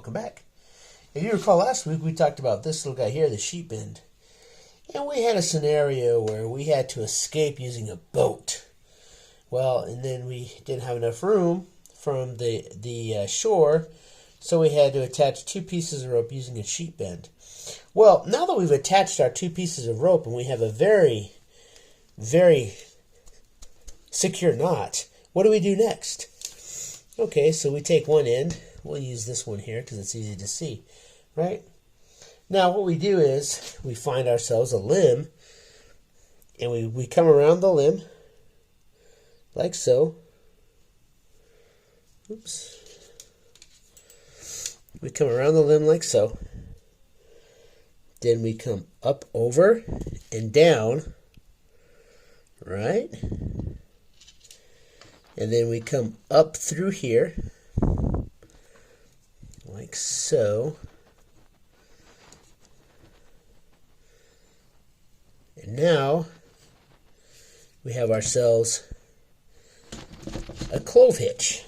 welcome back. If you recall last week, we talked about this little guy here, the sheep bend. And we had a scenario where we had to escape using a boat. Well, and then we didn't have enough room from the shore, so we had to attach 2 pieces of rope using a sheep bend. Well, now that we've attached our 2 pieces of rope and we have a very, very secure knot, what do we do next? Okay, so we take one end. We'll use this one here because it's easy to see, right? Now what we do is we find ourselves a limb, and we come around the limb like so. Oops. We come around the limb like so. Then we come up, over, and down, right? And then we come up through here, like so. And now we have ourselves a clove hitch.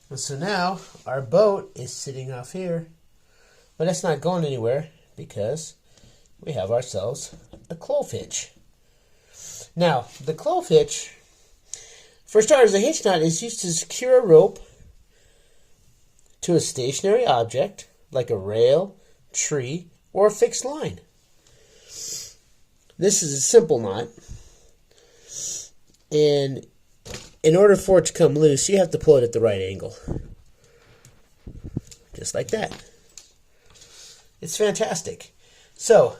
And so now our boat is sitting off here, but it's not going anywhere because we have ourselves a clove hitch. Now, the clove hitch, for starters, a hitch knot is used to secure a rope to a stationary object like a rail, tree, or a fixed line. This is a simple knot, and in order for it to come loose, you have to pull it at the right angle. Just like that. It's fantastic. So,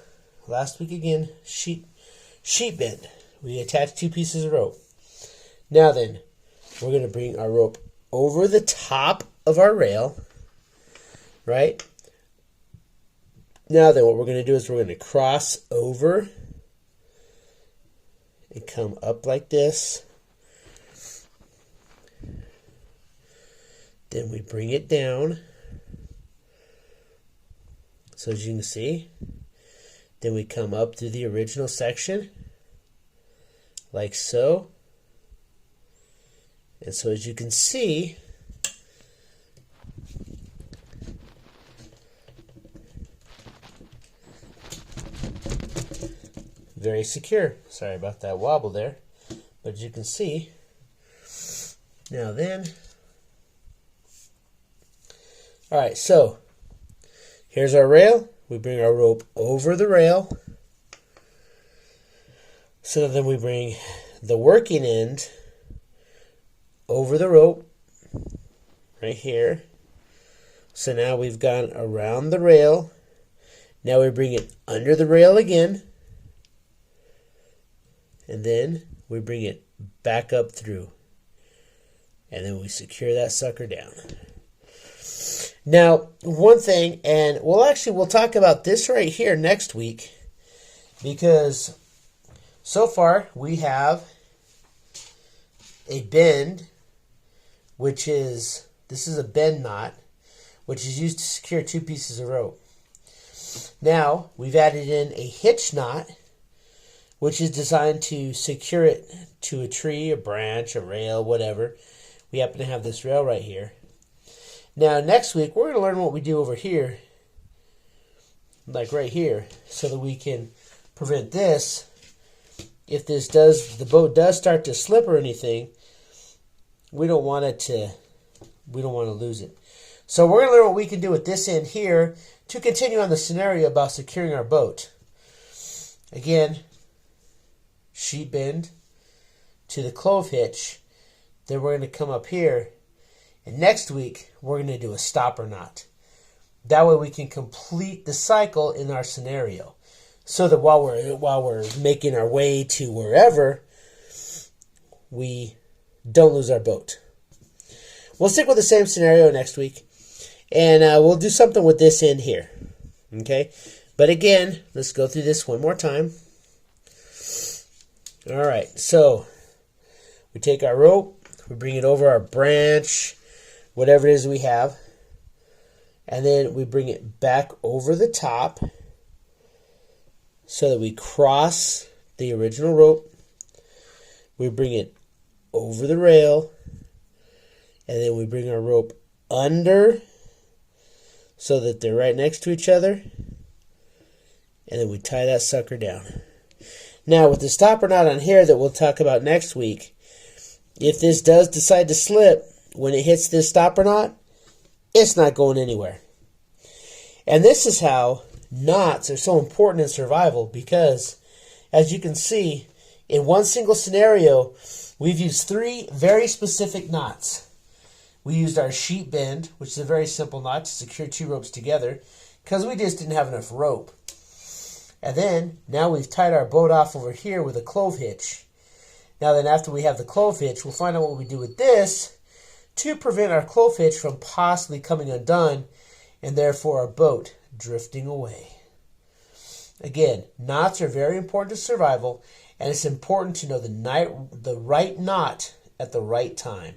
last week again, sheep bend. We attached 2 pieces of rope. Now then, we're going to bring our rope over the top of our rail, right? Now then, what we're going to do is we're going to cross over and come up like this. Then we bring it down. So as you can see, then we come up through the original section, like so. And so as you can see, very secure. Sorry about that wobble there. But as you can see, now then, alright, so here's our rail. We bring our rope over the rail. So then we bring the working end over the rope right here. So now we've gone around the rail. Now we bring it under the rail again. And then we bring it back up through. And then we secure that sucker down. Now, one thing, and we'll talk about this right here next week, because so far we have a bend, this is a bend knot, which is used to secure 2 pieces of rope. Now, we've added in a hitch knot, which is designed to secure it to a tree, a branch, a rail, whatever. We happen to have this rail right here. Now, next week, we're going to learn what we do over here, like right here, so that we can prevent this. If the boat does start to slip or anything, we don't want to lose it. So we're going to learn what we can do with this end here to continue on the scenario about securing our boat. Again, sheep bend to the clove hitch. Then we're going to come up here. And next week, we're going to do a stopper knot. That way we can complete the cycle in our scenario. So that while we're making our way to wherever, we don't lose our boat. We'll stick with the same scenario next week. And we'll do something with this end here. Okay? But again, let's go through this one more time. Alright, so we take our rope, we bring it over our branch, whatever it is we have, and then we bring it back over the top so that we cross the original rope. We bring it over the rail, and then we bring our rope under so that they're right next to each other. And then we tie that sucker down. Now with the stopper knot on here that we'll talk about next week, if this does decide to slip, when it hits this stopper knot, it's not going anywhere. And this is how knots are so important in survival, because as you can see, in one single scenario, we've used 3 very specific knots. We used our sheet bend, which is a very simple knot to secure 2 ropes together, because we just didn't have enough rope. And then, now we've tied our boat off over here with a clove hitch. Now then, after we have the clove hitch, we'll find out what we do with this to prevent our clove hitch from possibly coming undone, and therefore our boat drifting away. Again, knots are very important to survival, and it's important to know the right knot at the right time.